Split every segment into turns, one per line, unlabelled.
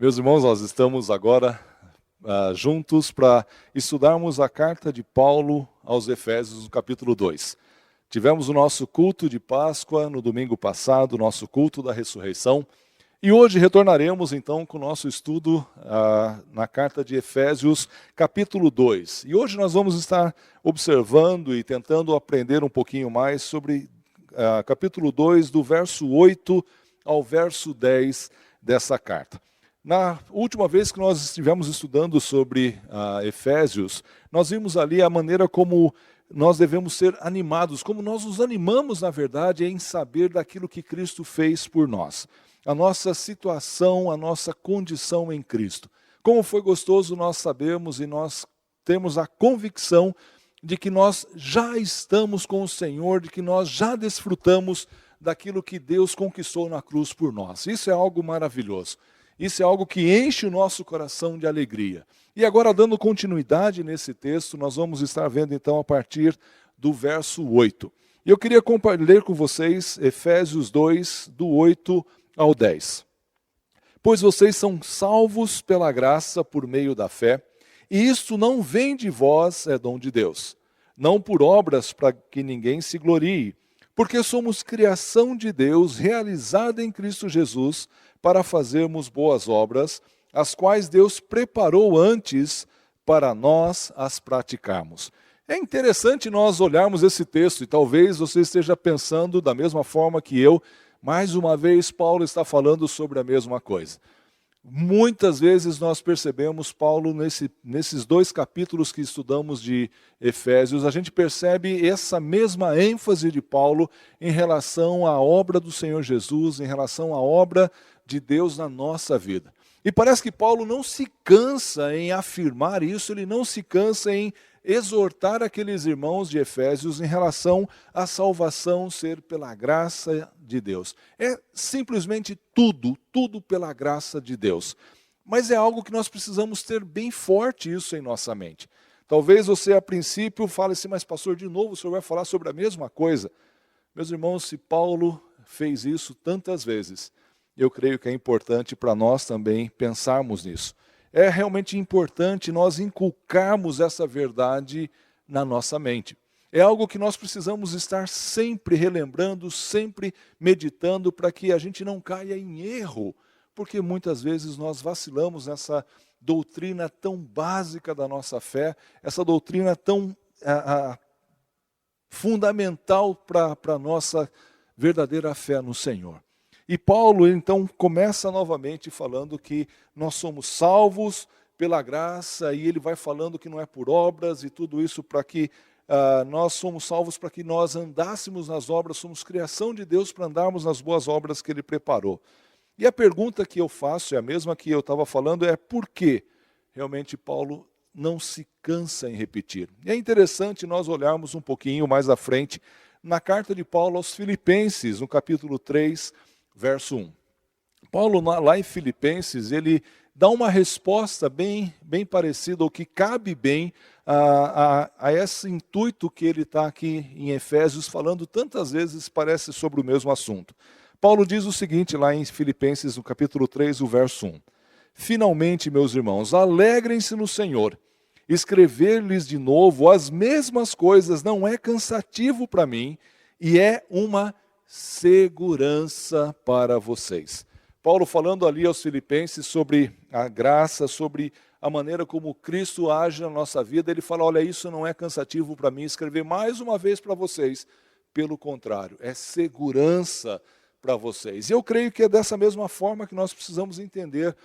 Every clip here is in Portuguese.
Meus irmãos, nós estamos agora juntos para estudarmos a carta de Paulo aos Efésios, no capítulo 2. Tivemos o nosso culto de Páscoa no domingo passado, o nosso culto da ressurreição, e hoje retornaremos então com o nosso estudo na carta de Efésios, capítulo 2. E hoje nós vamos estar observando e tentando aprender um pouquinho mais sobre capítulo 2, do verso 8 ao verso 10 dessa carta. Na última vez que nós estivemos estudando sobre Efésios, nós vimos ali a maneira como nós devemos ser animados, como nós nos animamos, na verdade, em saber daquilo que Cristo fez por nós. A nossa situação, a nossa condição em Cristo. Como foi gostoso nós sabermos e nós temos a convicção de que nós já estamos com o Senhor, de que nós já desfrutamos daquilo que Deus conquistou na cruz por nós. Isso é algo maravilhoso. Isso é algo que enche o nosso coração de alegria. E agora, dando continuidade nesse texto, nós vamos estar vendo então a partir do verso 8. E eu queria ler com vocês Efésios 2, do 8 ao 10. Pois vocês são salvos pela graça por meio da fé, e isto não vem de vós, é dom de Deus. Não por obras para que ninguém se glorie, porque somos criação de Deus, realizada em Cristo Jesus, para fazermos boas obras, as quais Deus preparou antes para nós as praticarmos. É interessante nós olharmos esse texto, e talvez você esteja pensando da mesma forma que eu, mais uma vez Paulo está falando sobre a mesma coisa. Muitas vezes nós percebemos Paulo nesses dois capítulos que estudamos de Efésios, a gente percebe essa mesma ênfase de Paulo em relação à obra do Senhor Jesus, em relação à obra de Deus na nossa vida. E parece que Paulo não se cansa em afirmar isso, ele não se cansa em exortar aqueles irmãos de Efésios em relação à salvação ser pela graça de Deus. É simplesmente tudo pela graça de Deus. Mas é algo que nós precisamos ter bem forte isso em nossa mente. Talvez você a princípio fale assim, mas pastor, de novo o senhor vai falar sobre a mesma coisa? Meus irmãos, se Paulo fez isso tantas vezes, eu creio que é importante para nós também pensarmos nisso. É realmente importante nós inculcarmos essa verdade na nossa mente. É algo que nós precisamos estar sempre relembrando, sempre meditando, para que a gente não caia em erro, porque muitas vezes nós vacilamos nessa doutrina tão básica da nossa fé, essa doutrina tão fundamental para a nossa verdadeira fé no Senhor. E Paulo, então, começa novamente falando que nós somos salvos pela graça, e ele vai falando que não é por obras, e tudo isso para que nós somos salvos para que nós andássemos nas obras, somos criação de Deus para andarmos nas boas obras que ele preparou. E a pergunta que eu faço é a mesma que eu estava falando, é por que realmente Paulo não se cansa em repetir? E é interessante nós olharmos um pouquinho mais à frente, na carta de Paulo aos Filipenses, no capítulo 3, verso 1. Paulo, lá em Filipenses, ele dá uma resposta bem parecida, ou que cabe bem a esse intuito que ele está aqui em Efésios, falando tantas vezes, parece sobre o mesmo assunto. Paulo diz o seguinte lá em Filipenses, no capítulo 3, o verso 1. Finalmente, meus irmãos, alegrem-se no Senhor. Escrever-lhes de novo as mesmas coisas não é cansativo para mim, e é uma segurança para vocês. Paulo falando ali aos Filipenses sobre a graça, sobre a maneira como Cristo age na nossa vida, ele fala, olha, isso não é cansativo para mim escrever mais uma vez para vocês, pelo contrário, é segurança para vocês. E eu creio que é dessa mesma forma que nós precisamos entender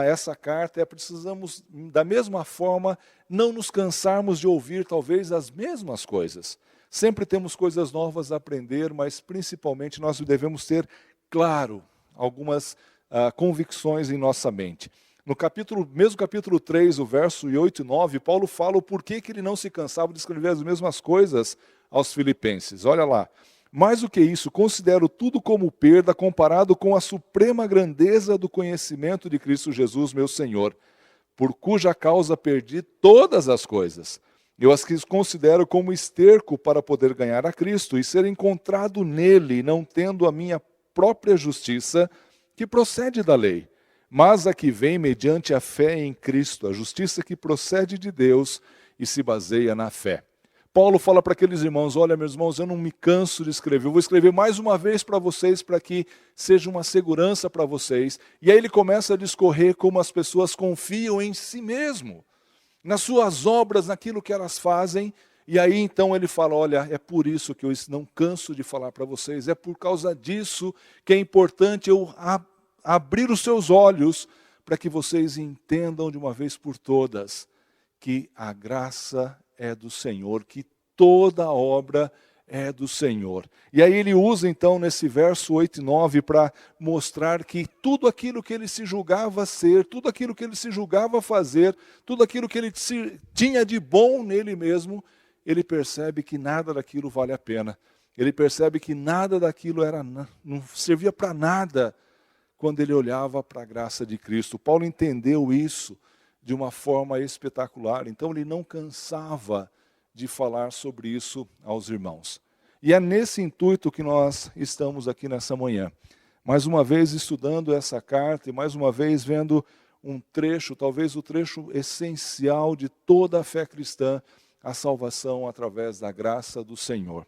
essa carta, precisamos da mesma forma não nos cansarmos de ouvir talvez as mesmas coisas. Sempre temos coisas novas a aprender, mas principalmente nós devemos ter, claro, algumas convicções em nossa mente. No mesmo capítulo 3, o verso 8 e 9, Paulo fala o porquê que ele não se cansava de escrever as mesmas coisas aos Filipenses. Olha lá. Mais do que isso, considero tudo como perda comparado com a suprema grandeza do conhecimento de Cristo Jesus, meu Senhor, por cuja causa perdi todas as coisas. Eu as considero como esterco para poder ganhar a Cristo e ser encontrado nele, não tendo a minha própria justiça, que procede da lei, mas a que vem mediante a fé em Cristo, a justiça que procede de Deus e se baseia na fé. Paulo fala para aqueles irmãos, olha meus irmãos, eu não me canso de escrever, eu vou escrever mais uma vez para vocês, para que seja uma segurança para vocês. E aí ele começa a discorrer como as pessoas confiam em si mesmo, nas suas obras, naquilo que elas fazem. E aí então ele fala, olha, é por isso que eu não canso de falar para vocês, é por causa disso que é importante eu abrir os seus olhos, para que vocês entendam de uma vez por todas, que a graça é do Senhor, que toda obra é do Senhor. E aí ele usa então nesse verso 8 e 9 para mostrar que tudo aquilo que ele se julgava ser, tudo aquilo que ele se julgava fazer, tudo aquilo que ele tinha de bom nele mesmo, ele percebe que nada daquilo vale a pena. Ele percebe que nada daquilo não servia para nada quando ele olhava para a graça de Cristo. Paulo entendeu isso de uma forma espetacular, então ele não cansava de falar sobre isso aos irmãos. E é nesse intuito que nós estamos aqui nessa manhã. Mais uma vez estudando essa carta e mais uma vez vendo um trecho, talvez o trecho essencial de toda a fé cristã, a salvação através da graça do Senhor.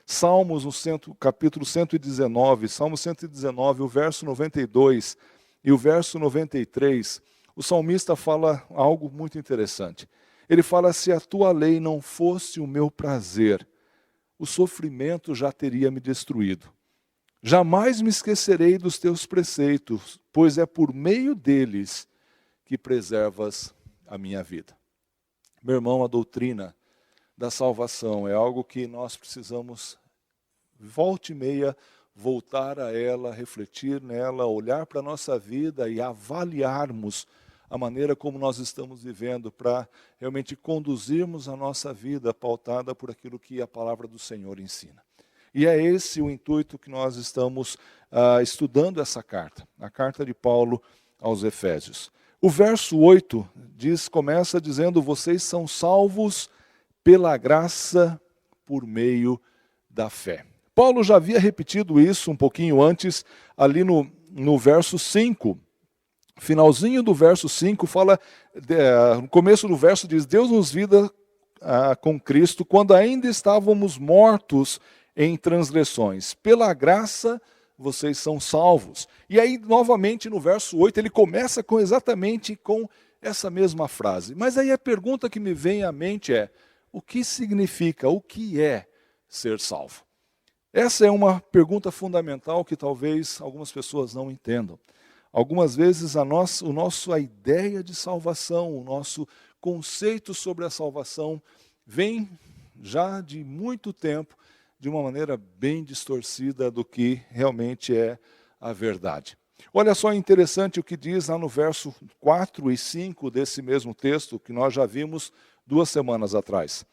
Salmos, no capítulo 119, Salmo 119, o verso 92 e o verso 93, o salmista fala algo muito interessante. Ele fala, se a tua lei não fosse o meu prazer, o sofrimento já teria me destruído. Jamais me esquecerei dos teus preceitos, pois é por meio deles que preservas a minha vida. Meu irmão, a doutrina da salvação é algo que nós precisamos, volta e meia, voltar a ela, refletir nela, olhar para a nossa vida e avaliarmos a maneira como nós estamos vivendo para realmente conduzirmos a nossa vida pautada por aquilo que a palavra do Senhor ensina. E é esse o intuito que nós estamos estudando essa carta, a carta de Paulo aos Efésios. O verso 8 começa dizendo, vocês são salvos pela graça por meio da fé. Paulo já havia repetido isso um pouquinho antes, ali no verso 5. Finalzinho do verso 5 fala, no começo do verso diz, Deus nos vida com Cristo quando ainda estávamos mortos em transgressões. Pela graça vocês são salvos. E aí novamente no verso 8 ele começa exatamente com essa mesma frase. Mas aí a pergunta que me vem à mente é, o que significa, o que é ser salvo? Essa é uma pergunta fundamental que talvez algumas pessoas não entendam. Algumas vezes a ideia de salvação, o nosso conceito sobre a salvação vem já de muito tempo de uma maneira bem distorcida do que realmente é a verdade. Olha só interessante o que diz lá no verso 4 e 5 desse mesmo texto que nós já vimos 2 semanas atrás.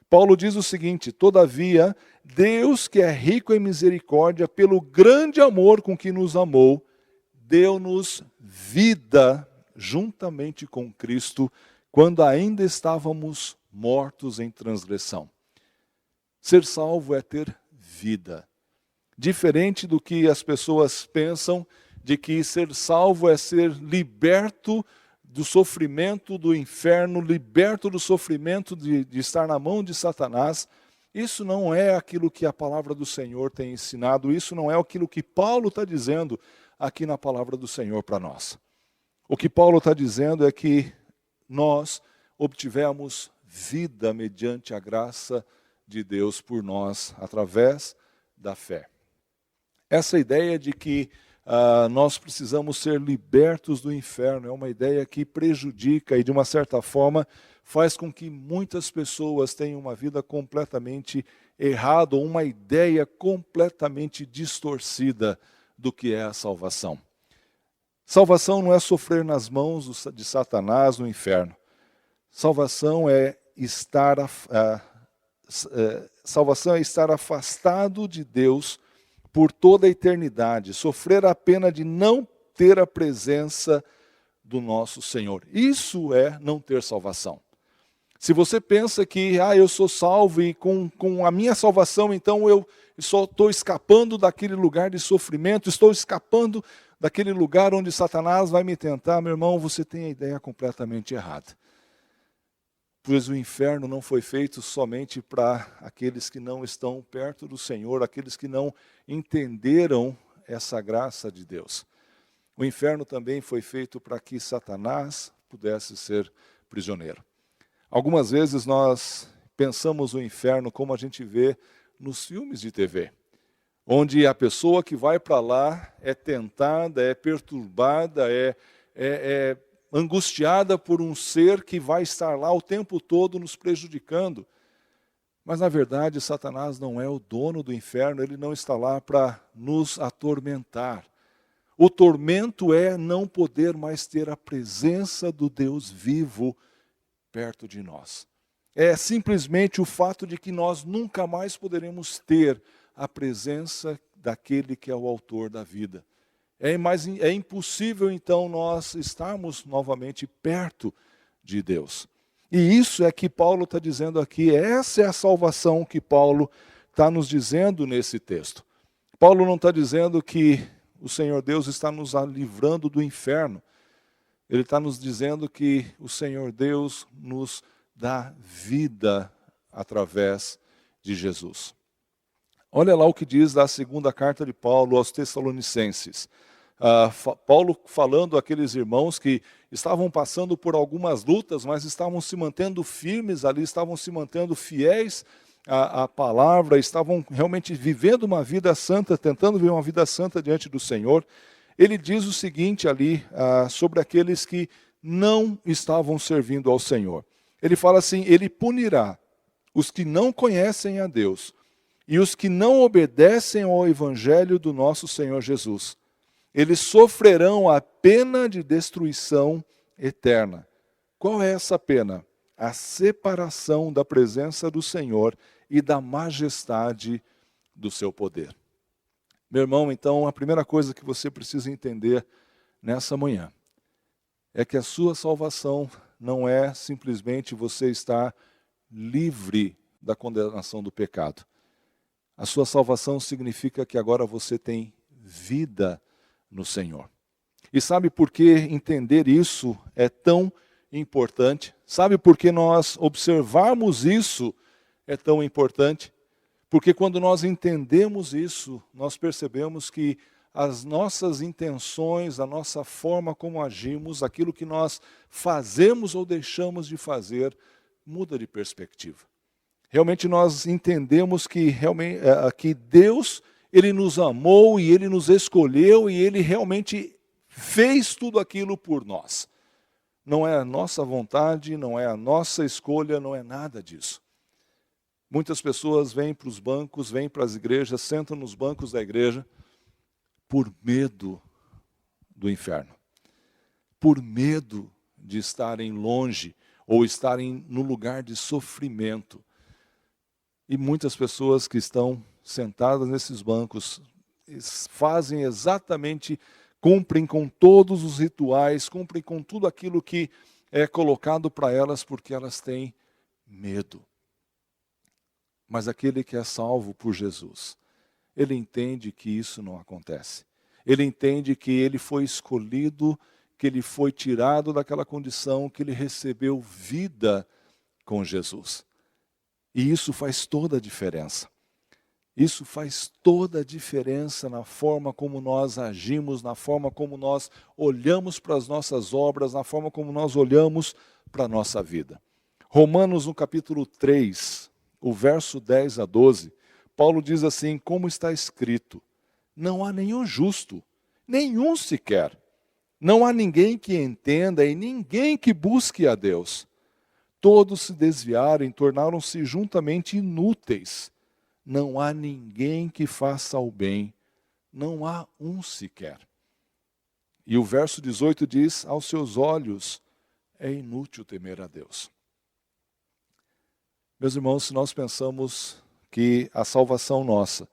Paulo diz o seguinte, todavia, Deus que é rico em misericórdia, pelo grande amor com que nos amou, deu-nos vida juntamente com Cristo, quando ainda estávamos mortos em transgressão. Ser salvo é ter vida. Diferente do que as pessoas pensam, de que ser salvo é ser liberto do sofrimento do inferno, liberto do sofrimento de estar na mão de Satanás. Isso não é aquilo que a palavra do Senhor tem ensinado, isso não é aquilo que Paulo está dizendo aqui na palavra do Senhor para nós. O que Paulo está dizendo é que nós obtivemos vida mediante a graça de Deus por nós, através da fé. Essa ideia de que nós precisamos ser libertos do inferno é uma ideia que prejudica e de uma certa forma faz com que muitas pessoas tenham uma vida completamente errada, ou uma ideia completamente distorcida do que é a salvação. Salvação não é sofrer nas mãos de Satanás no inferno. Salvação é estar afastado de Deus por toda a eternidade, sofrer a pena de não ter a presença do nosso Senhor. Isso é não ter salvação. Se você pensa que eu sou salvo e com a minha salvação, então eu só estou escapando daquele lugar de sofrimento, estou escapando daquele lugar onde Satanás vai me tentar, meu irmão, você tem a ideia completamente errada. Pois o inferno não foi feito somente para aqueles que não estão perto do Senhor, aqueles que não entenderam essa graça de Deus. O inferno também foi feito para que Satanás pudesse ser prisioneiro. Algumas vezes nós pensamos o inferno como a gente vê nos filmes de TV, onde a pessoa que vai para lá é tentada, é perturbada, é angustiada por um ser que vai estar lá o tempo todo nos prejudicando. Mas na verdade Satanás não é o dono do inferno, ele não está lá para nos atormentar. O tormento é não poder mais ter a presença do Deus vivo perto de nós. É simplesmente o fato de que nós nunca mais poderemos ter a presença daquele que é o autor da vida. É impossível então nós estarmos novamente perto de Deus. E isso é que Paulo está dizendo aqui, essa é a salvação que Paulo está nos dizendo nesse texto. Paulo não está dizendo que o Senhor Deus está nos livrando do inferno. Ele está nos dizendo que o Senhor Deus nos dá vida através de Jesus. Olha lá o que diz da segunda carta de Paulo aos Tessalonicenses. Paulo falando àqueles irmãos que estavam passando por algumas lutas, mas estavam se mantendo firmes ali, estavam se mantendo fiéis à palavra, estavam realmente vivendo uma vida santa, tentando viver uma vida santa diante do Senhor. Ele diz o seguinte ali sobre aqueles que não estavam servindo ao Senhor. Ele fala assim, ele punirá os que não conhecem a Deus e os que não obedecem ao Evangelho do nosso Senhor Jesus. Eles sofrerão a pena de destruição eterna. Qual é essa pena? A separação da presença do Senhor e da majestade do seu poder. Meu irmão, então, a primeira coisa que você precisa entender nessa manhã é que a sua salvação não é simplesmente você estar livre da condenação do pecado. A sua salvação significa que agora você tem vida no Senhor. E sabe por que entender isso é tão importante? Sabe por que nós observarmos isso é tão importante? Porque quando nós entendemos isso, nós percebemos que as nossas intenções, a nossa forma como agimos, aquilo que nós fazemos ou deixamos de fazer, muda de perspectiva. Realmente nós entendemos que, que Deus, Ele nos amou e Ele nos escolheu e Ele realmente fez tudo aquilo por nós. Não é a nossa vontade, não é a nossa escolha, não é nada disso. Muitas pessoas vêm para os bancos, vêm para as igrejas, sentam nos bancos da igreja por medo do inferno. Por medo de estarem longe ou estarem no lugar de sofrimento. E muitas pessoas que estão sentadas nesses bancos fazem exatamente, cumprem com todos os rituais, cumprem com tudo aquilo que é colocado para elas porque elas têm medo. Mas aquele que é salvo por Jesus, ele entende que isso não acontece. Ele entende que ele foi escolhido, que ele foi tirado daquela condição, que ele recebeu vida com Jesus. E isso faz toda a diferença. Isso faz toda a diferença na forma como nós agimos, na forma como nós olhamos para as nossas obras, na forma como nós olhamos para a nossa vida. Romanos, no capítulo 3, o verso 10 a 12, Paulo diz assim, como está escrito, não há nenhum justo, nenhum sequer. Não há ninguém que entenda e ninguém que busque a Deus. Todos se desviaram e tornaram-se juntamente inúteis. Não há ninguém que faça o bem, não há um sequer. E o verso 18 diz, aos seus olhos é inútil temer a Deus. Meus irmãos, se nós pensamos que a salvação nossa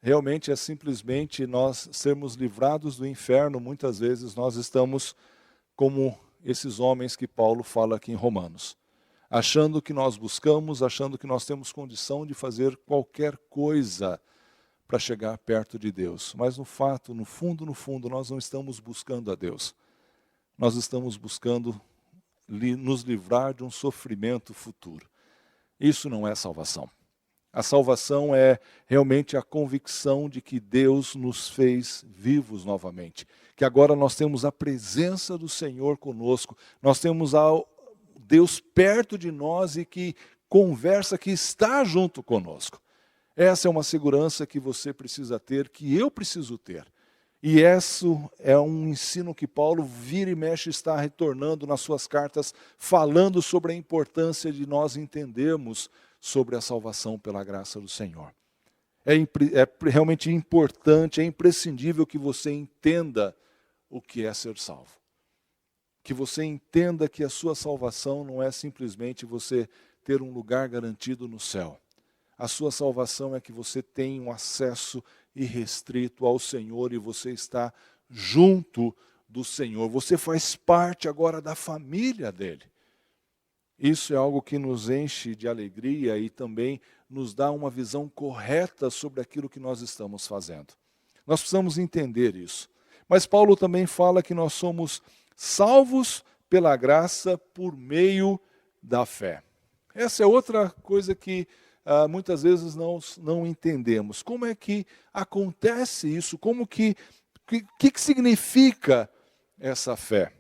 realmente é simplesmente nós sermos livrados do inferno, muitas vezes nós estamos como esses homens que Paulo fala aqui em Romanos. Achando que nós buscamos, achando que nós temos condição de fazer qualquer coisa para chegar perto de Deus. Mas no fato, no fundo, nós não estamos buscando a Deus. Nós estamos buscando nos livrar de um sofrimento futuro. Isso não é salvação. A salvação é realmente a convicção de que Deus nos fez vivos novamente. Que agora nós temos a presença do Senhor conosco. Nós temos Deus perto de nós e que conversa, que está junto conosco. Essa é uma segurança que você precisa ter, que eu preciso ter. E isso é um ensino que Paulo vira e mexe está retornando nas suas cartas, falando sobre a importância de nós entendermos sobre a salvação pela graça do Senhor. É realmente importante, é imprescindível que você entenda o que é ser salvo. Que você entenda que a sua salvação não é simplesmente você ter um lugar garantido no céu. A sua salvação é que você tem um acesso irrestrito ao Senhor e você está junto do Senhor. Você faz parte agora da família dele. Isso é algo que nos enche de alegria e também nos dá uma visão correta sobre aquilo que nós estamos fazendo. Nós precisamos entender isso. Mas Paulo também fala que nós somos salvos pela graça por meio da fé. Essa é outra coisa que muitas vezes não entendemos. Como é que acontece isso? Como que significa essa fé?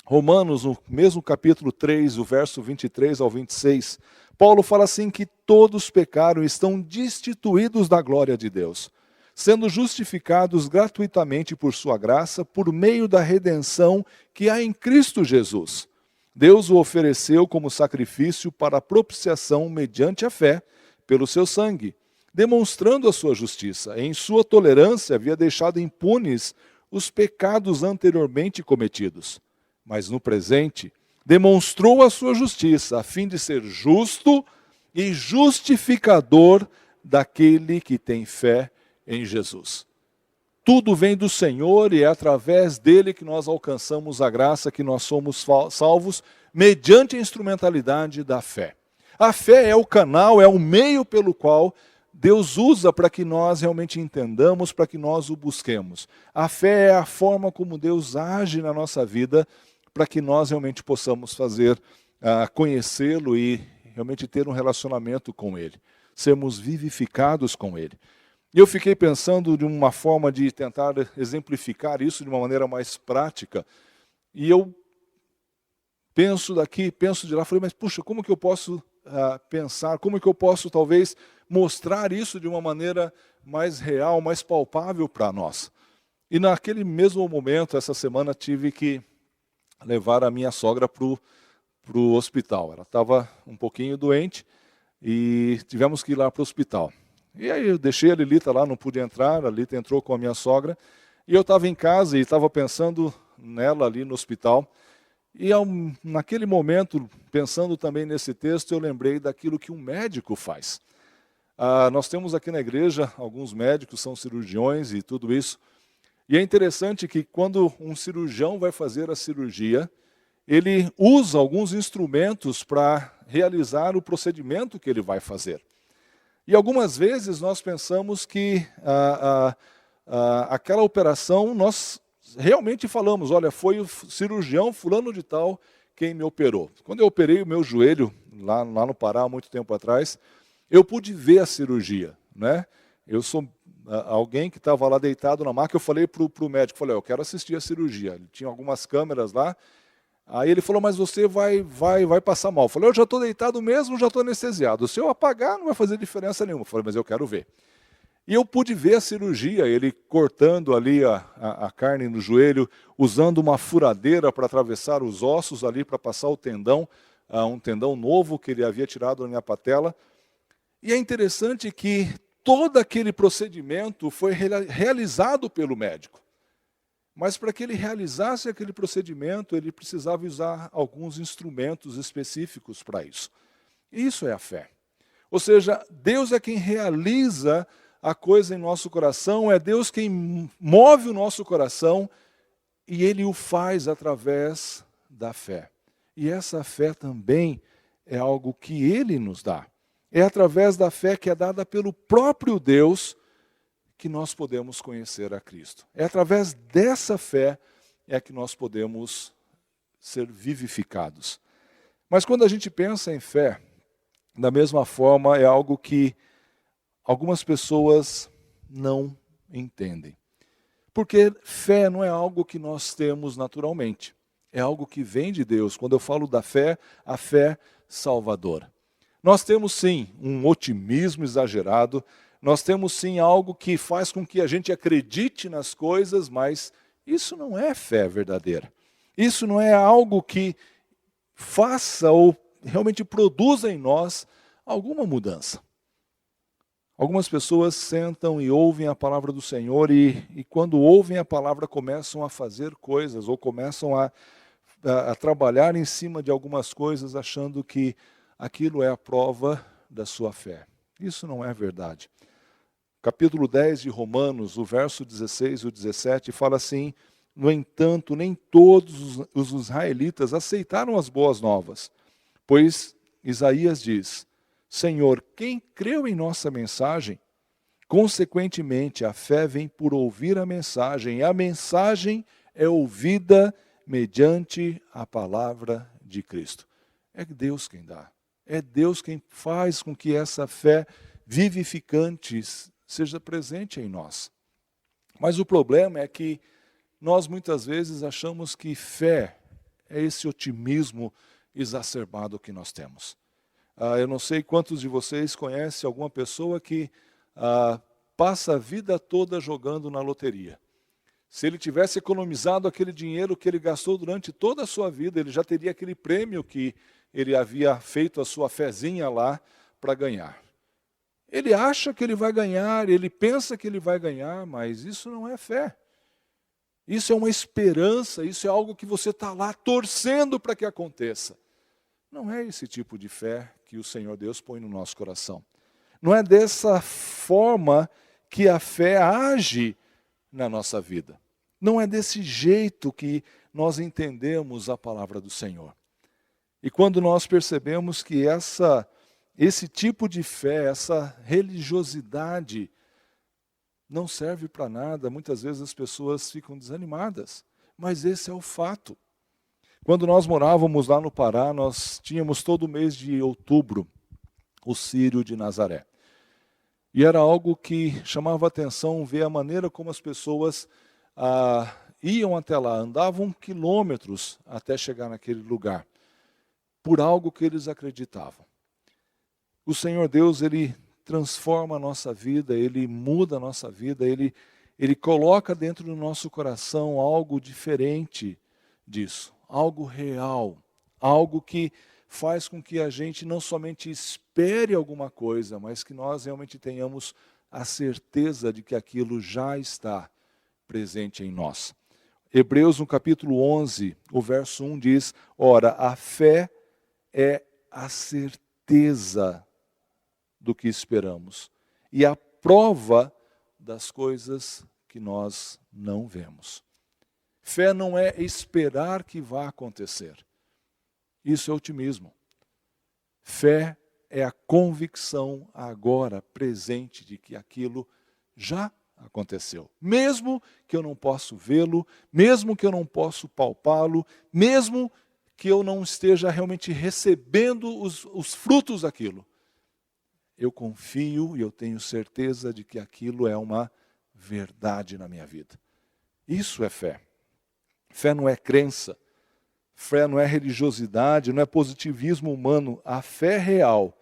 Romanos, no mesmo capítulo 3, o verso 23 ao 26, Paulo fala assim que todos pecaram e estão destituídos da glória de Deus, sendo justificados gratuitamente por sua graça, por meio da redenção que há em Cristo Jesus. Deus o ofereceu como sacrifício para a propiciação mediante a fé, pelo seu sangue, demonstrando a sua justiça. Em sua tolerância havia deixado impunes os pecados anteriormente cometidos. Mas no presente, demonstrou a sua justiça, a fim de ser justo e justificador daquele que tem fé em Jesus. Tudo vem do Senhor e é através dele que nós alcançamos a graça, que nós somos salvos, mediante a instrumentalidade da fé. A fé é o canal, é o meio pelo qual Deus usa para que nós realmente entendamos, para que nós o busquemos. A fé é a forma como Deus age na nossa vida, para que nós realmente possamos conhecê-lo e realmente ter um relacionamento com ele. Sermos vivificados com ele. E eu fiquei pensando de uma forma de tentar exemplificar isso de uma maneira mais prática. E eu penso daqui, penso de lá, falei, mas puxa, como que eu posso pensar, como que eu posso talvez mostrar isso de uma maneira mais real, mais palpável para nós? E naquele mesmo momento, essa semana, tive que levar a minha sogra para o hospital. Ela estava um pouquinho doente e tivemos que ir lá para o hospital. E aí eu deixei a Lilita lá, não pude entrar, a Lilita entrou com a minha sogra, e eu estava em casa e estava pensando nela ali no hospital. E naquele momento, pensando também nesse texto, eu lembrei daquilo que um médico faz. Nós temos aqui na igreja alguns médicos, são cirurgiões e tudo isso. E é interessante que quando um cirurgião vai fazer a cirurgia, ele usa alguns instrumentos para realizar o procedimento que ele vai fazer. E algumas vezes nós pensamos que aquela operação, nós realmente falamos, olha, foi o cirurgião fulano de tal quem me operou. Quando eu operei o meu joelho, lá no Pará, há muito tempo atrás, eu pude ver a cirurgia, né? Eu sou alguém que estava lá deitado na maca, eu falei para o médico, falei, eu quero assistir a cirurgia. Ele tinha algumas câmeras lá, aí ele falou, mas você vai passar mal. Eu falei, eu já estou deitado mesmo, já estou anestesiado. Se eu apagar, não vai fazer diferença nenhuma. Eu falei, mas eu quero ver. E eu pude ver a cirurgia, ele cortando ali a carne no joelho, usando uma furadeira para atravessar os ossos ali, para passar o tendão, um tendão novo que ele havia tirado da minha patela. E é interessante que todo aquele procedimento foi realizado pelo médico. Mas para que ele realizasse aquele procedimento, ele precisava usar alguns instrumentos específicos para isso. Isso é a fé. Ou seja, Deus é quem realiza a coisa em nosso coração, é Deus quem move o nosso coração e Ele o faz através da fé. E essa fé também é algo que Ele nos dá. É através da fé que é dada pelo próprio Deus que nós podemos conhecer a Cristo. É através dessa fé que nós podemos ser vivificados. Mas quando a gente pensa em fé, da mesma forma, é algo que algumas pessoas não entendem. Porque fé não é algo que nós temos naturalmente. É algo que vem de Deus. Quando eu falo da fé, a fé salvadora. Nós temos sim um otimismo exagerado, nós temos sim algo que faz com que a gente acredite nas coisas, mas isso não é fé verdadeira. Isso não é algo que faça ou realmente produza em nós alguma mudança. Algumas pessoas sentam e ouvem a palavra do Senhor e quando ouvem a palavra começam a fazer coisas ou começam a trabalhar em cima de algumas coisas achando que aquilo é a prova da sua fé. Isso não é verdade. Capítulo 10 de Romanos, o verso 16 e o 17, fala assim: no entanto, nem todos os israelitas aceitaram as boas novas, pois Isaías diz: Senhor, quem creu em nossa mensagem? Consequentemente, a fé vem por ouvir a mensagem, e a mensagem é ouvida mediante a palavra de Cristo. É Deus quem dá. É Deus quem faz com que essa fé vivificante seja presente em nós. Mas o problema é que nós muitas vezes achamos que fé é esse otimismo exacerbado que nós temos. Eu não sei quantos de vocês conhecem alguma pessoa que passa a vida toda jogando na loteria. Se ele tivesse economizado aquele dinheiro que ele gastou durante toda a sua vida, ele já teria aquele prêmio que ele havia feito a sua fezinha lá para ganhar. Ele acha que ele vai ganhar, ele pensa que ele vai ganhar, mas isso não é fé. Isso é uma esperança, isso é algo que você está lá torcendo para que aconteça. Não é esse tipo de fé que o Senhor Deus põe no nosso coração. Não é dessa forma que a fé age na nossa vida. Não é desse jeito que nós entendemos a palavra do Senhor. E quando nós percebemos que esse tipo de fé, essa religiosidade não serve para nada, muitas vezes as pessoas ficam desanimadas. Mas esse é o fato. Quando nós morávamos lá no Pará, nós tínhamos todo mês de outubro o Círio de Nazaré. E era algo que chamava a atenção ver a maneira como as pessoas iam até lá, andavam quilômetros até chegar naquele lugar, por algo que eles acreditavam. O Senhor Deus, Ele transforma a nossa vida, Ele muda a nossa vida, Ele coloca dentro do nosso coração algo diferente disso, algo real, algo que faz com que a gente não somente espere alguma coisa, mas que nós realmente tenhamos a certeza de que aquilo já está presente em nós. Hebreus, no capítulo 11, o verso 1 diz: ora, a fé é a certeza do que esperamos e a prova das coisas que nós não vemos. Fé não é esperar que vá acontecer. Isso é otimismo. Fé é a convicção agora presente de que aquilo já aconteceu. Mesmo que eu não possa vê-lo, mesmo que eu não possa palpá-lo, mesmo que eu não esteja realmente recebendo os frutos daquilo. Eu confio e eu tenho certeza de que aquilo é uma verdade na minha vida. Isso é fé. Fé não é crença. Fé não é religiosidade, não é positivismo humano. A fé real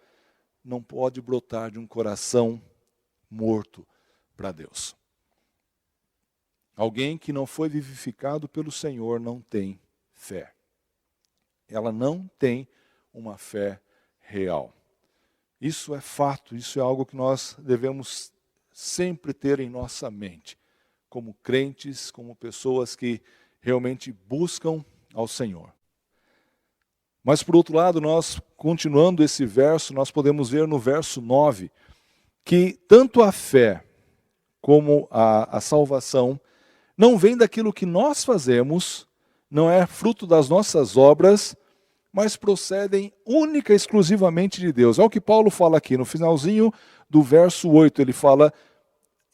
não pode brotar de um coração morto para Deus. Alguém que não foi vivificado pelo Senhor não tem fé. Ela não tem uma fé real. Isso é fato, isso é algo que nós devemos sempre ter em nossa mente, como crentes, como pessoas que realmente buscam ao Senhor. Mas por outro lado, nós, continuando esse verso, nós podemos ver no verso 9, que tanto a fé como a salvação não vem daquilo que nós fazemos, não é fruto das nossas obras, mas procedem única e exclusivamente de Deus. É o que Paulo fala aqui, no finalzinho do verso 8, ele fala: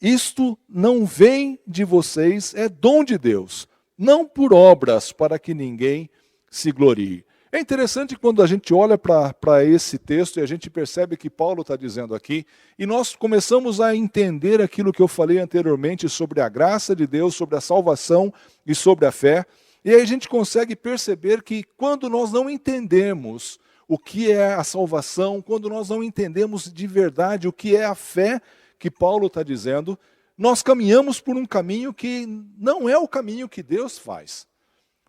isto não vem de vocês, é dom de Deus, não por obras, para que ninguém se glorie. É interessante quando a gente olha para esse texto e a gente percebe que Paulo está dizendo aqui, e nós começamos a entender aquilo que eu falei anteriormente sobre a graça de Deus, sobre a salvação e sobre a fé, e aí a gente consegue perceber que quando nós não entendemos o que é a salvação, quando nós não entendemos de verdade o que é a fé que Paulo está dizendo, nós caminhamos por um caminho que não é o caminho que Deus faz.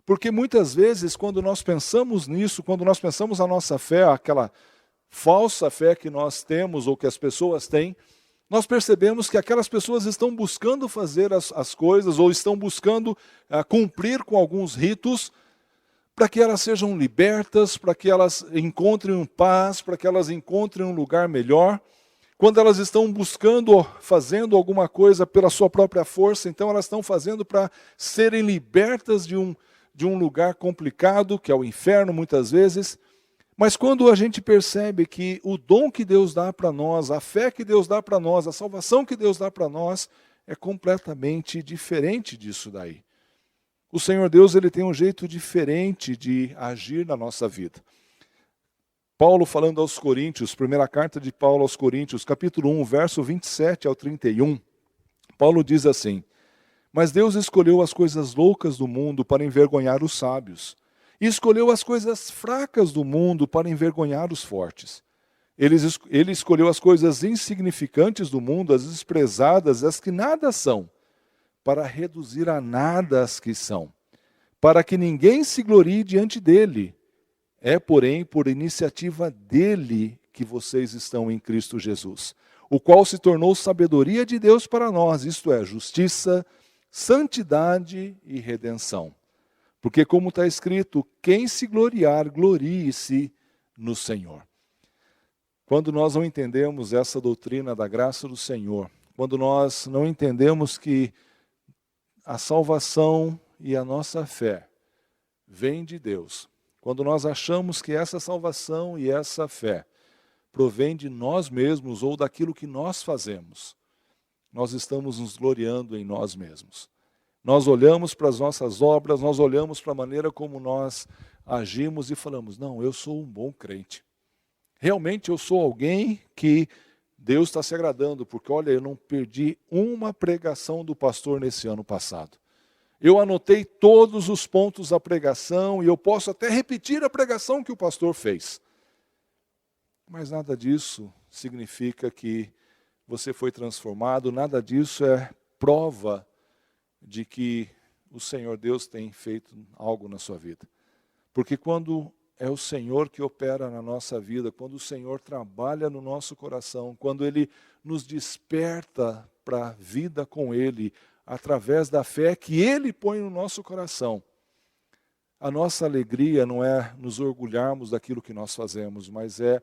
Porque muitas vezes, quando nós pensamos nisso, quando nós pensamos a nossa fé, aquela falsa fé que nós temos ou que as pessoas têm, nós percebemos que aquelas pessoas estão buscando fazer as coisas ou estão buscando cumprir com alguns ritos para que elas sejam libertas, para que elas encontrem paz, para que elas encontrem um lugar melhor. Quando elas estão buscando, fazendo alguma coisa pela sua própria força, então elas estão fazendo para serem libertas de um lugar complicado, que é o inferno muitas vezes. Mas quando a gente percebe que o dom que Deus dá para nós, a fé que Deus dá para nós, a salvação que Deus dá para nós, é completamente diferente disso daí. O Senhor Deus, ele tem um jeito diferente de agir na nossa vida. Paulo falando aos Coríntios, primeira carta de Paulo aos Coríntios, capítulo 1, verso 27 ao 31, Paulo diz assim: mas Deus escolheu as coisas loucas do mundo para envergonhar os sábios, e escolheu as coisas fracas do mundo para envergonhar os fortes. Ele escolheu as coisas insignificantes do mundo, as desprezadas, as que nada são, para reduzir a nada as que são, para que ninguém se glorie diante dele. É, porém, por iniciativa dele que vocês estão em Cristo Jesus, o qual se tornou sabedoria de Deus para nós, isto é, justiça, santidade e redenção. Porque como está escrito, quem se gloriar, glorie-se no Senhor. Quando nós não entendemos essa doutrina da graça do Senhor, quando nós não entendemos que a salvação e a nossa fé vem de Deus, quando nós achamos que essa salvação e essa fé provém de nós mesmos ou daquilo que nós fazemos, nós estamos nos gloriando em nós mesmos. Nós olhamos para as nossas obras, nós olhamos para a maneira como nós agimos e falamos, não, eu sou um bom crente. Realmente eu sou alguém que Deus está se agradando, porque olha, eu não perdi uma pregação do pastor nesse ano passado. Eu anotei todos os pontos da pregação e eu posso até repetir a pregação que o pastor fez. Mas nada disso significa que você foi transformado, nada disso é prova de que o Senhor Deus tem feito algo na sua vida. Porque quando é o Senhor que opera na nossa vida, quando o Senhor trabalha no nosso coração, quando Ele nos desperta para a vida com Ele, através da fé que Ele põe no nosso coração, a nossa alegria não é nos orgulharmos daquilo que nós fazemos, mas é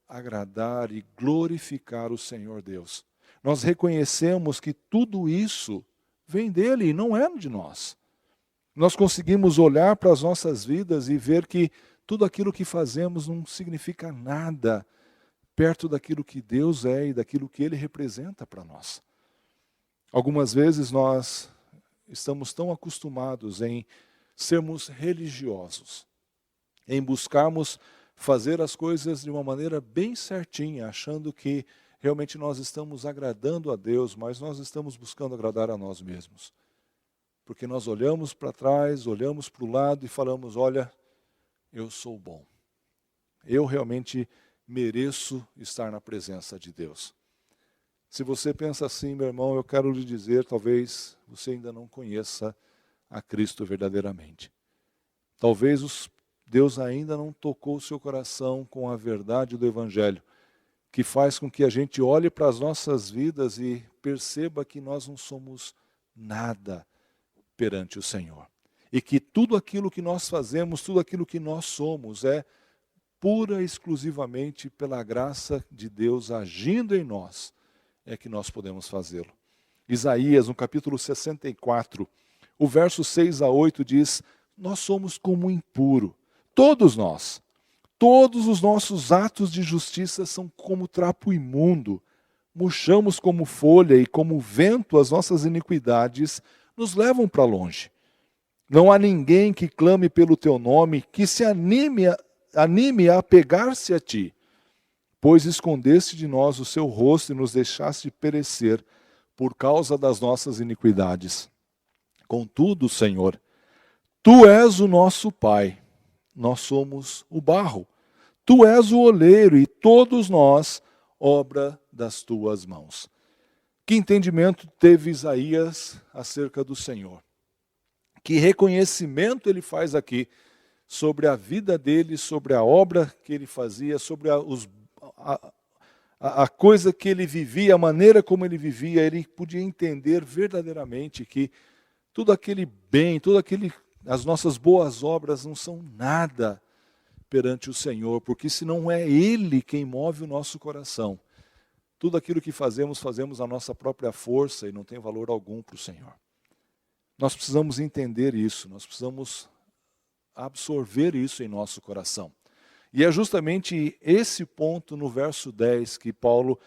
agradar e glorificar o Senhor Deus. Nós reconhecemos que tudo isso vem dele e não é de nós. Nós conseguimos olhar para as nossas vidas e ver que tudo aquilo que fazemos não significa nada perto daquilo que Deus é e daquilo que Ele representa para nós. Algumas vezes nós estamos tão acostumados em sermos religiosos, em buscarmos fazer as coisas de uma maneira bem certinha, achando que realmente nós estamos agradando a Deus, mas nós estamos buscando agradar a nós mesmos. Porque nós olhamos para trás, olhamos para o lado e falamos, olha, eu sou bom. Eu realmente mereço estar na presença de Deus. Se você pensa assim, meu irmão, eu quero lhe dizer, talvez você ainda não conheça a Cristo verdadeiramente. Talvez Deus ainda não tocou o seu coração com a verdade do Evangelho, que faz com que a gente olhe para as nossas vidas e perceba que nós não somos nada perante o Senhor. E que tudo aquilo que nós fazemos, tudo aquilo que nós somos é pura e exclusivamente pela graça de Deus agindo em nós, é que nós podemos fazê-lo. Isaías, no capítulo 64, o verso 6 a 8 diz, nós somos como impuro, todos nós. Todos os nossos atos de justiça são como trapo imundo. Murchamos como folha e como vento as nossas iniquidades nos levam para longe. Não há ninguém que clame pelo teu nome, que se anime a apegar-se a ti, pois escondeste de nós o seu rosto e nos deixaste perecer por causa das nossas iniquidades. Contudo, Senhor, tu és o nosso Pai, nós somos o barro. Tu és o oleiro e todos nós, obra das tuas mãos. Que entendimento teve Isaías acerca do Senhor? Que reconhecimento ele faz aqui sobre a vida dele, sobre a obra que ele fazia, sobre a coisa que ele vivia, a maneira como ele vivia. Ele podia entender verdadeiramente que tudo aquele bem, as nossas boas obras não são nada perante o Senhor, porque se não é Ele quem move o nosso coração, tudo aquilo que fazemos a nossa própria força e não tem valor algum para o Senhor. Nós precisamos entender isso, nós precisamos absorver isso em nosso coração. E é justamente esse ponto no verso 10 que Paulo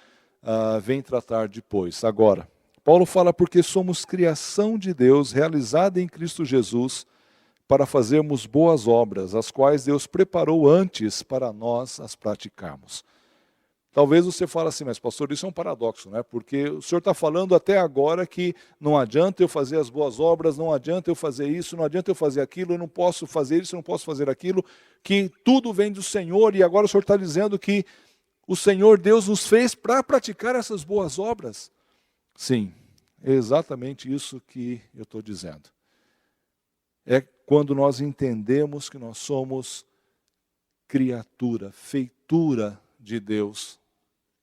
vem tratar depois. Agora, Paulo fala porque somos criação de Deus, realizada em Cristo Jesus, para fazermos boas obras, as quais Deus preparou antes para nós as praticarmos. Talvez você fale assim, mas pastor, isso é um paradoxo, né? Porque o senhor está falando até agora que não adianta eu fazer as boas obras, não adianta eu fazer isso, não adianta eu fazer aquilo, eu não posso fazer isso, eu não posso fazer aquilo, que tudo vem do Senhor, e agora o senhor está dizendo que o Senhor Deus nos fez para praticar essas boas obras. Sim, é exatamente isso que eu estou dizendo. É quando nós entendemos que nós somos criatura, feitura de Deus,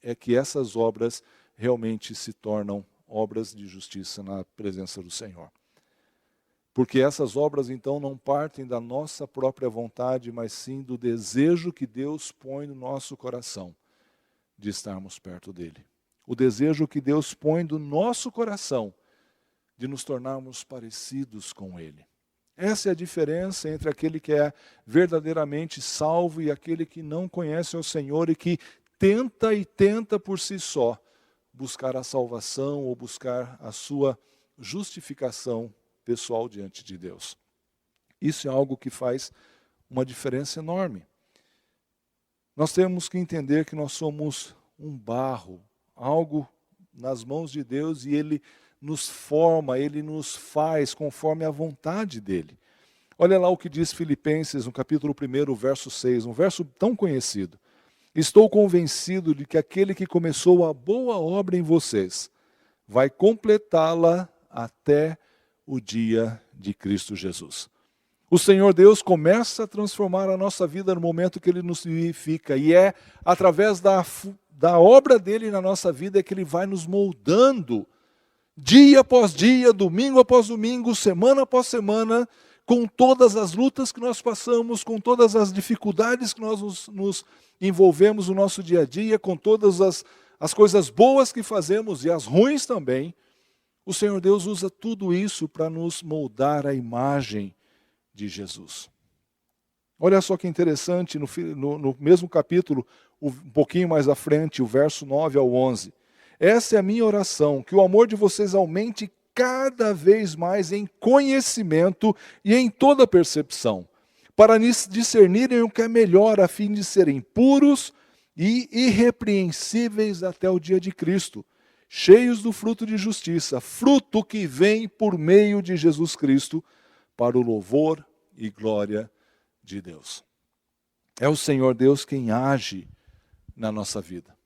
é que essas obras realmente se tornam obras de justiça na presença do Senhor. Porque essas obras então não partem da nossa própria vontade, mas sim do desejo que Deus põe no nosso coração de estarmos perto dele. O desejo que Deus põe do nosso coração de nos tornarmos parecidos com ele. Essa é a diferença entre aquele que é verdadeiramente salvo e aquele que não conhece o Senhor e que tenta por si só buscar a salvação ou buscar a sua justificação pessoal diante de Deus. Isso é algo que faz uma diferença enorme. Nós temos que entender que nós somos um barro, algo nas mãos de Deus, e Ele nos forma, Ele nos faz conforme a vontade dEle. Olha lá o que diz Filipenses, no capítulo 1, verso 6, um verso tão conhecido. Estou convencido de que aquele que começou a boa obra em vocês vai completá-la até o dia de Cristo Jesus. O Senhor Deus começa a transformar a nossa vida no momento que Ele nos vivifica, e é através da obra dEle na nossa vida que Ele vai nos moldando, dia após dia, domingo após domingo, semana após semana, com todas as lutas que nós passamos, com todas as dificuldades que nós nos envolvemos no nosso dia a dia, com todas as coisas boas que fazemos e as ruins também. O Senhor Deus usa tudo isso para nos moldar a imagem de Jesus. Olha só que interessante, no mesmo capítulo, um pouquinho mais à frente, o verso 9 ao 11. Essa é a minha oração, que o amor de vocês aumente cada vez mais em conhecimento e em toda percepção, para discernirem o que é melhor, a fim de serem puros e irrepreensíveis até o dia de Cristo, cheios do fruto de justiça, fruto que vem por meio de Jesus Cristo, para o louvor e glória de Deus. É o Senhor Deus quem age na nossa vida.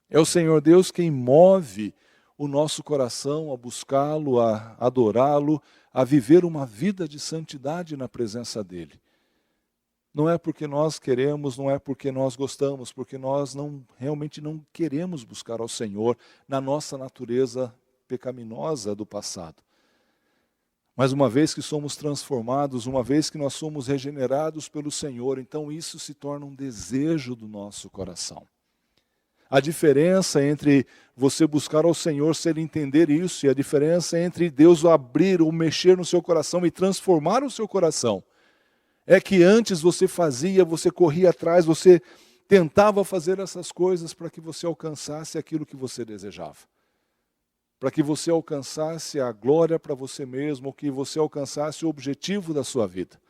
É o Senhor Deus quem move o nosso coração a buscá-lo, a adorá-lo, a viver uma vida de santidade na presença dEle. Não é porque nós queremos, não é porque nós gostamos, porque nós realmente não queremos buscar ao Senhor na nossa natureza pecaminosa do passado. Mas uma vez que somos transformados, uma vez que nós somos regenerados pelo Senhor, então isso se torna um desejo do nosso coração. A diferença entre você buscar ao Senhor, se Ele entender isso, e a diferença entre Deus abrir ou mexer no seu coração e transformar o seu coração, é que antes você fazia, você corria atrás, você tentava fazer essas coisas para que você alcançasse aquilo que você desejava. Para que você alcançasse a glória para você mesmo, ou que você alcançasse o objetivo da sua vida.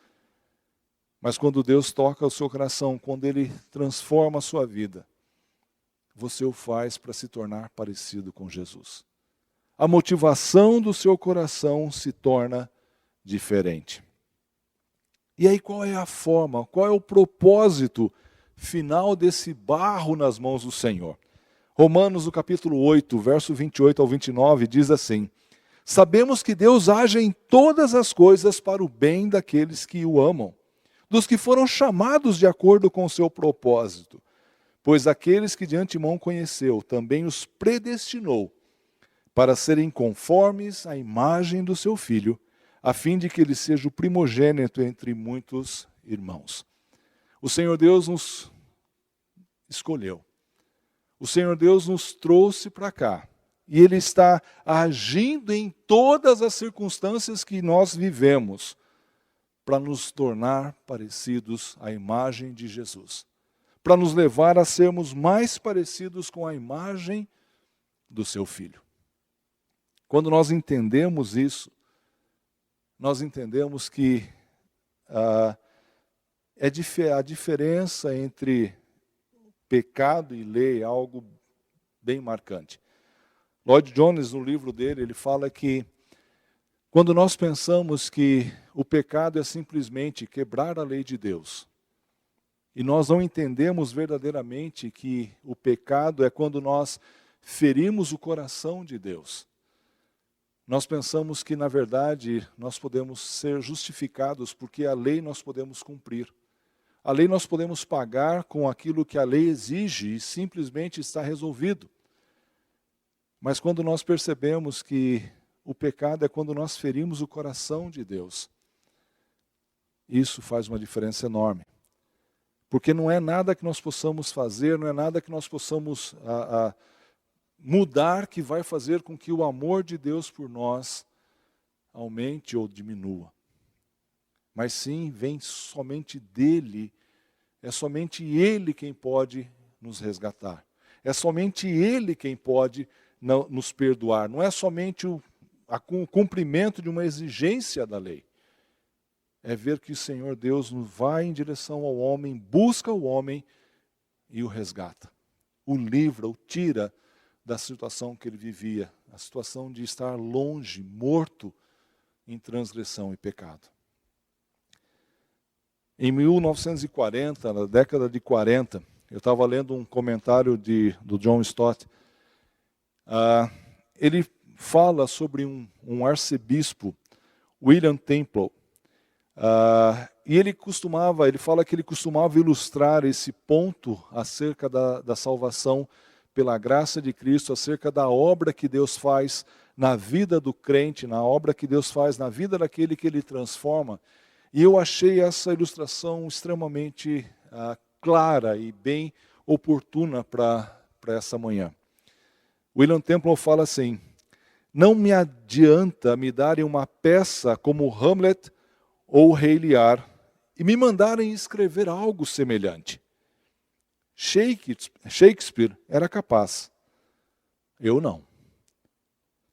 Mas quando Deus toca o seu coração, quando Ele transforma a sua vida, você o faz para se tornar parecido com Jesus. A motivação do seu coração se torna diferente. E aí qual é a forma, qual é o propósito final desse barro nas mãos do Senhor? Romanos, no capítulo 8, verso 28 ao 29, diz assim: sabemos que Deus age em todas as coisas para o bem daqueles que o amam, dos que foram chamados de acordo com o seu propósito. Pois aqueles que de antemão conheceu, também os predestinou para serem conformes à imagem do seu Filho, a fim de que ele seja o primogênito entre muitos irmãos. O Senhor Deus nos escolheu. O Senhor Deus nos trouxe para cá. E Ele está agindo em todas as circunstâncias que nós vivemos para nos tornar parecidos à imagem de Jesus. Para nos levar a sermos mais parecidos com a imagem do seu Filho. Quando nós entendemos isso, nós entendemos que a diferença entre pecado e lei é algo bem marcante. Lloyd Jones, no livro dele, ele fala que quando nós pensamos que o pecado é simplesmente quebrar a lei de Deus, e nós não entendemos verdadeiramente que o pecado é quando nós ferimos o coração de Deus, nós pensamos que, na verdade, nós podemos ser justificados porque a lei nós podemos cumprir. A lei nós podemos pagar com aquilo que a lei exige e simplesmente está resolvido. Mas quando nós percebemos que o pecado é quando nós ferimos o coração de Deus, isso faz uma diferença enorme. Porque não é nada que nós possamos fazer, não é nada que nós possamos mudar que vai fazer com que o amor de Deus por nós aumente ou diminua. Mas sim, vem somente dele, é somente ele quem pode nos resgatar. É somente ele quem pode nos perdoar. Não é somente o cumprimento de uma exigência da lei. É ver que o Senhor Deus vai em direção ao homem, busca o homem e o resgata. O livra, o tira da situação que ele vivia, a situação de estar longe, morto em transgressão e pecado. Em 1940, na década de 40, eu estava lendo um comentário do John Stott. Ele fala sobre um arcebispo, William Temple. E ele fala que ele costumava ilustrar esse ponto acerca da salvação pela graça de Cristo, acerca da obra que Deus faz na vida do crente, na obra que Deus faz na vida daquele que Ele transforma. E eu achei essa ilustração extremamente clara e bem oportuna para essa manhã. William Temple fala assim: não me adianta me darem uma peça como Hamlet ou Rei Lear e me mandarem escrever algo semelhante. Shakespeare era capaz, eu não.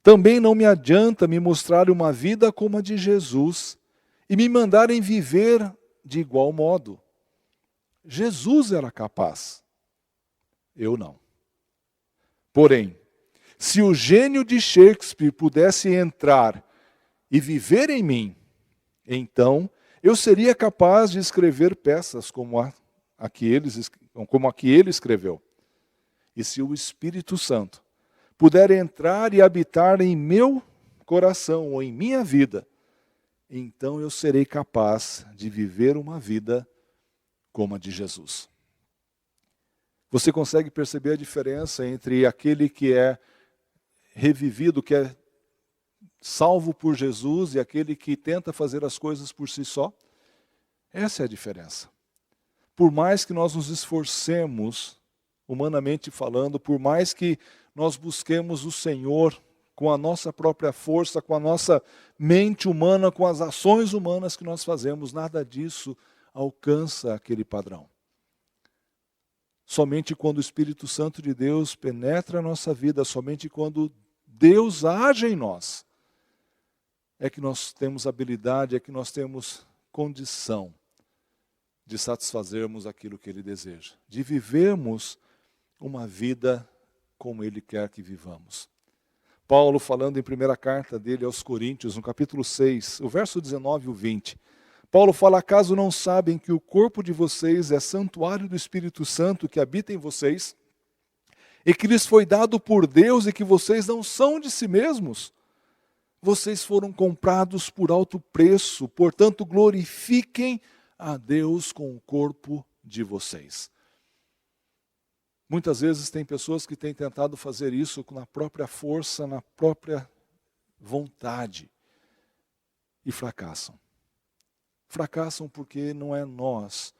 Também não me adianta me mostrar uma vida como a de Jesus e me mandarem viver de igual modo. Jesus era capaz, eu não. Porém, se o gênio de Shakespeare pudesse entrar e viver em mim, então eu seria capaz de escrever peças como a que ele escreveu. E se o Espírito Santo puder entrar e habitar em meu coração ou em minha vida, então eu serei capaz de viver uma vida como a de Jesus. Você consegue perceber a diferença entre aquele que é revivido, que é salvo por Jesus, e aquele que tenta fazer as coisas por si só? Essa é a diferença. Por mais que nós nos esforcemos, humanamente falando, por mais que nós busquemos o Senhor com a nossa própria força, com a nossa mente humana, com as ações humanas que nós fazemos, nada disso alcança aquele padrão. Somente quando o Espírito Santo de Deus penetra a nossa vida, somente quando Deus age em nós, é que nós temos habilidade, é que nós temos condição de satisfazermos aquilo que Ele deseja, de vivermos uma vida como Ele quer que vivamos. Paulo, falando em primeira carta dele aos Coríntios, no capítulo 6, o verso 19 e o 20, Paulo fala: acaso não sabem que o corpo de vocês é santuário do Espírito Santo que habita em vocês, e que lhes foi dado por Deus e que vocês não são de si mesmos? Vocês foram comprados por alto preço, portanto glorifiquem a Deus com o corpo de vocês. Muitas vezes tem pessoas que têm tentado fazer isso na própria força, na própria vontade, e fracassam. Fracassam porque não é nós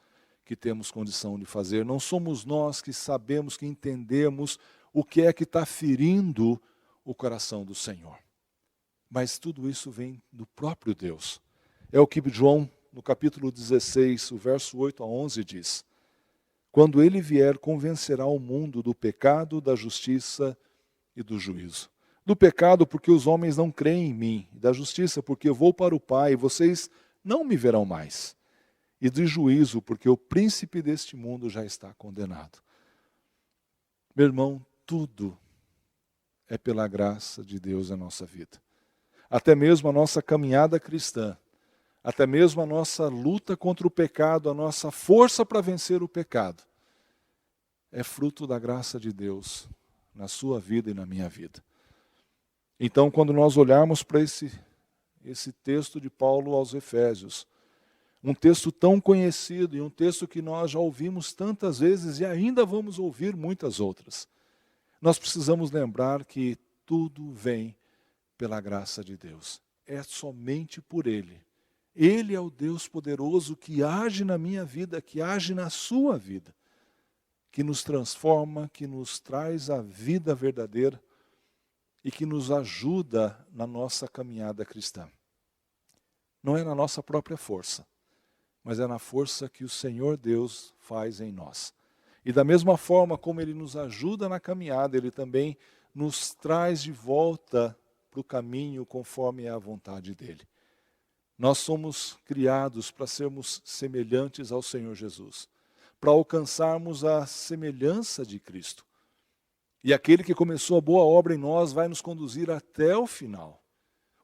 que temos condição de fazer, não somos nós que sabemos, que entendemos o que é que está ferindo o coração do Senhor. Mas tudo isso vem do próprio Deus. É o que João, no capítulo 16, o verso 8 a 11 diz: quando Ele vier, convencerá o mundo do pecado, da justiça e do juízo. Do pecado, porque os homens não creem em mim, e da justiça, porque eu vou para o Pai, e vocês não me verão mais. E do juízo, porque o príncipe deste mundo já está condenado. Meu irmão, tudo é pela graça de Deus na nossa vida. Até mesmo a nossa caminhada cristã, até mesmo a nossa luta contra o pecado, a nossa força para vencer o pecado, é fruto da graça de Deus na sua vida e na minha vida. Então, quando nós olharmos para esse texto de Paulo aos Efésios, um texto tão conhecido e um texto que nós já ouvimos tantas vezes e ainda vamos ouvir muitas outras, nós precisamos lembrar que tudo vem pela graça de Deus. É somente por Ele. Ele é o Deus poderoso que age na minha vida, que age na sua vida, que nos transforma, que nos traz a vida verdadeira e que nos ajuda na nossa caminhada cristã. Não é na nossa própria força, mas é na força que o Senhor Deus faz em nós. E da mesma forma como Ele nos ajuda na caminhada, Ele também nos traz de volta para o caminho conforme é a vontade dEle. Nós somos criados para sermos semelhantes ao Senhor Jesus, para alcançarmos a semelhança de Cristo. E aquele que começou a boa obra em nós vai nos conduzir até o final.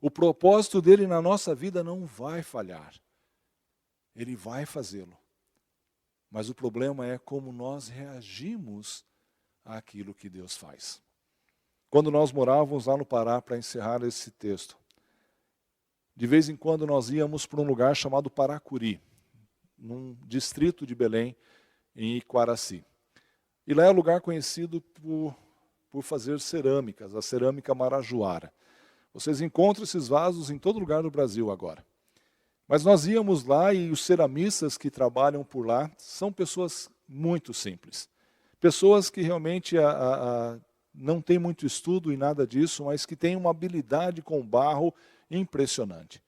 O propósito dele na nossa vida não vai falhar. Ele vai fazê-lo. Mas o problema é como nós reagimos àquilo que Deus faz. Quando nós morávamos lá no Pará, para encerrar esse texto, de vez em quando nós íamos para um lugar chamado Paracuri, num distrito de Belém, em Iquaraci. E lá é um lugar conhecido por fazer cerâmicas, a cerâmica marajoara. Vocês encontram esses vasos em todo lugar do Brasil agora. Mas nós íamos lá e os ceramistas que trabalham por lá são pessoas muito simples. Pessoas que realmente não têm muito estudo em nada disso, mas que têm uma habilidade com barro impressionante.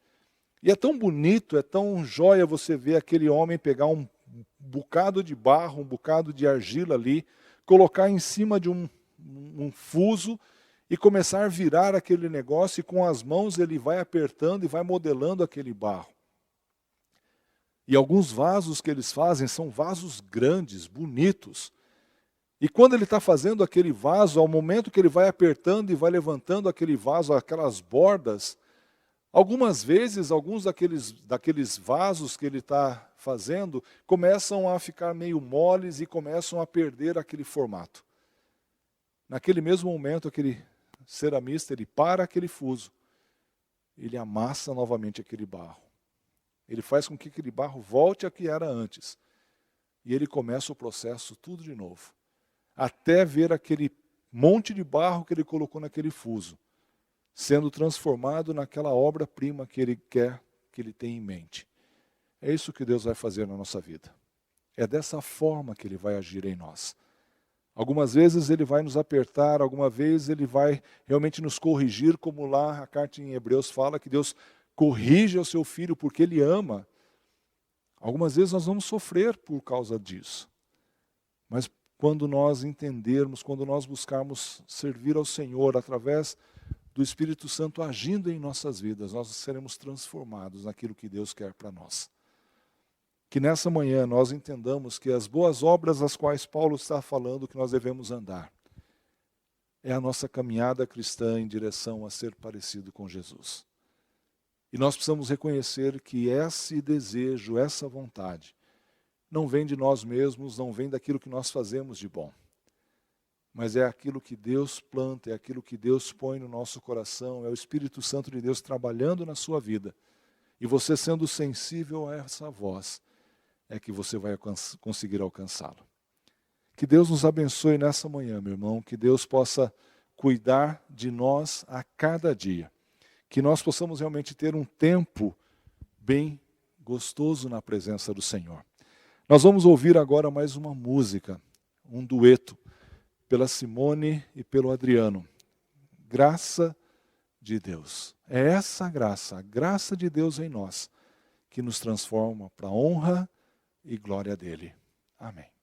E é tão bonito, é tão joia você ver aquele homem pegar um bocado de barro, um bocado de argila ali, colocar em cima de um fuso e começar a virar aquele negócio, e com as mãos ele vai apertando e vai modelando aquele barro. E alguns vasos que eles fazem são vasos grandes, bonitos. E quando ele está fazendo aquele vaso, ao momento que ele vai apertando e vai levantando aquele vaso, aquelas bordas, algumas vezes, alguns daqueles vasos que ele está fazendo, começam a ficar meio moles e começam a perder aquele formato. Naquele mesmo momento, aquele ceramista, ele para aquele fuso, ele amassa novamente aquele barro. Ele faz com que aquele barro volte a que era antes. E ele começa o processo tudo de novo. Até ver aquele monte de barro que ele colocou naquele fuso sendo transformado naquela obra-prima que ele quer, que ele tem em mente. É isso que Deus vai fazer na nossa vida. É dessa forma que Ele vai agir em nós. Algumas vezes Ele vai nos apertar, algumas vezes Ele vai realmente nos corrigir, como lá a carta em Hebreus fala, que Deus corrige o seu Filho porque Ele ama. Algumas vezes nós vamos sofrer por causa disso. Mas quando nós entendermos, quando nós buscarmos servir ao Senhor através do Espírito Santo agindo em nossas vidas, nós seremos transformados naquilo que Deus quer para nós. Que nessa manhã nós entendamos que as boas obras às quais Paulo está falando que nós devemos andar, é a nossa caminhada cristã em direção a ser parecido com Jesus. E nós precisamos reconhecer que esse desejo, essa vontade, não vem de nós mesmos, não vem daquilo que nós fazemos de bom. Mas é aquilo que Deus planta, é aquilo que Deus põe no nosso coração, é o Espírito Santo de Deus trabalhando na sua vida. E você sendo sensível a essa voz, é que você vai conseguir alcançá-lo. Que Deus nos abençoe nessa manhã, meu irmão, que Deus possa cuidar de nós a cada dia. Que nós possamos realmente ter um tempo bem gostoso na presença do Senhor. Nós vamos ouvir agora mais uma música, um dueto, pela Simone e pelo Adriano. Graça de Deus. É essa graça, a graça de Deus em nós, que nos transforma para a honra e glória dele. Amém.